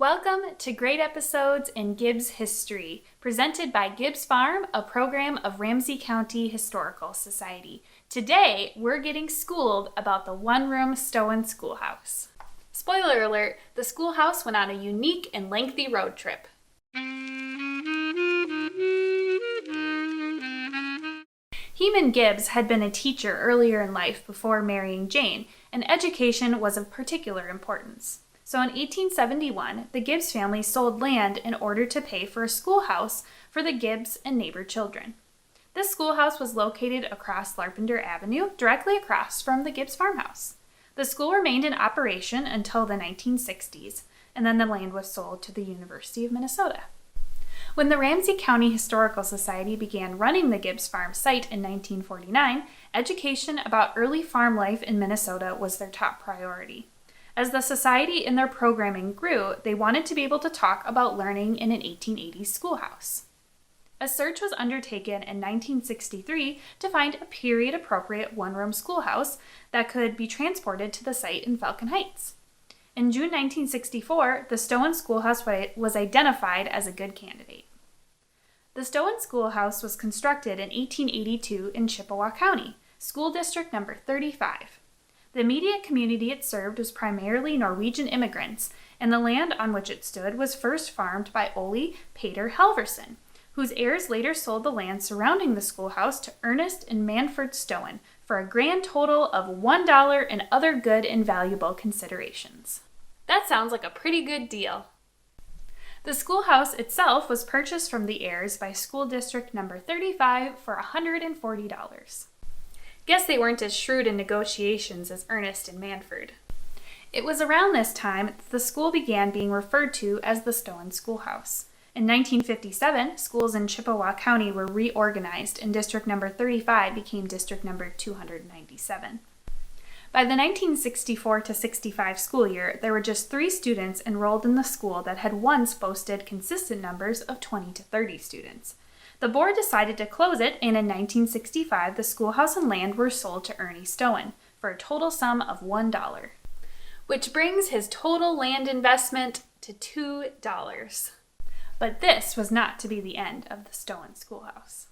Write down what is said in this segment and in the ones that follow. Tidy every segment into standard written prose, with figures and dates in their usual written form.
Welcome to Great Episodes in Gibbs History, presented by Gibbs Farm, a program of Ramsey County Historical Society. Today, we're getting schooled about the one-room Stoen Schoolhouse. Spoiler alert, the schoolhouse went on a unique and lengthy road trip. Heman Gibbs had been a teacher earlier in life before marrying Jane, and education was of particular importance. So in 1871, the Gibbs family sold land in order to pay for a schoolhouse for the Gibbs and neighbor children. This schoolhouse was located across Larpenteur Avenue, directly across from the Gibbs farmhouse. The school remained in operation until the 1960s, and then the land was sold to the University of Minnesota. When the Ramsey County Historical Society began running the Gibbs Farm site in 1949, education about early farm life in Minnesota was their top priority. As the society and their programming grew, they wanted to be able to talk about learning in an 1880s schoolhouse. A search was undertaken in 1963 to find a period-appropriate one-room schoolhouse that could be transported to the site in Falcon Heights. In June 1964, the Stoen Schoolhouse was identified as a good candidate. The Stoen Schoolhouse was constructed in 1882 in Chippewa County, School District Number 35. The immediate community it served was primarily Norwegian immigrants, and the land on which it stood was first farmed by Ole Pater Halverson, whose heirs later sold the land surrounding the schoolhouse to Ernest and Manfred Stoen for a grand total of $1 and other good and valuable considerations. That sounds like a pretty good deal. The schoolhouse itself was purchased from the heirs by School District Number 35 for $140. Guess they weren't as shrewd in negotiations as Ernest and Manfred. It was around this time that the school began being referred to as the Stoen Schoolhouse. In 1957, schools in Chippewa County were reorganized and District Number 35 became District Number 297. By the 1964-65 school year, there were just 3 students enrolled in the school that had once boasted consistent numbers of 20 to 30 students. The board decided to close it, and in 1965, the schoolhouse and land were sold to Ernie Stoen for a total sum of $1, which brings his total land investment to $2. But this was not to be the end of the Stoen Schoolhouse.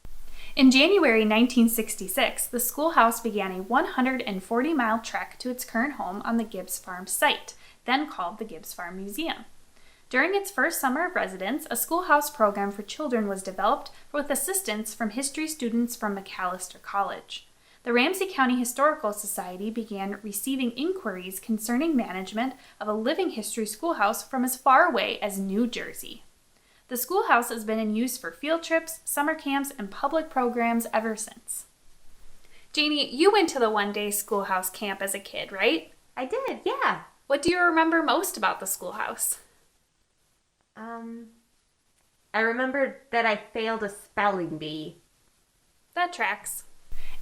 In January 1966, the schoolhouse began a 140-mile trek to its current home on the Gibbs Farm site, then called the Gibbs Farm Museum. During its first summer of residence, a schoolhouse program for children was developed with assistance from history students from Macalester College. The Ramsey County Historical Society began receiving inquiries concerning management of a living history schoolhouse from as far away as New Jersey. The schoolhouse has been in use for field trips, summer camps, and public programs ever since. Janie, you went to the one-day schoolhouse camp as a kid, right? I did, yeah. What do you remember most about the schoolhouse? I remember that I failed a spelling bee. That tracks.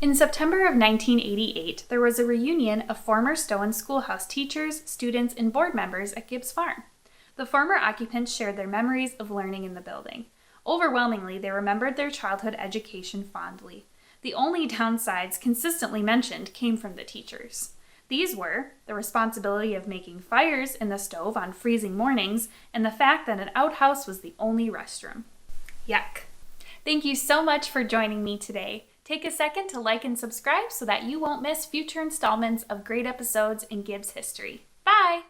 In September of 1988, there was a reunion of former Stoen Schoolhouse teachers, students, and board members at Gibbs Farm. The former occupants shared their memories of learning in the building. Overwhelmingly, they remembered their childhood education fondly. The only downsides consistently mentioned came from the teachers. These were the responsibility of making fires in the stove on freezing mornings and the fact that an outhouse was the only restroom. Yuck. Thank you so much for joining me today. Take a second to like and subscribe so that you won't miss future installments of Great Episodes in Gibbs History. Bye!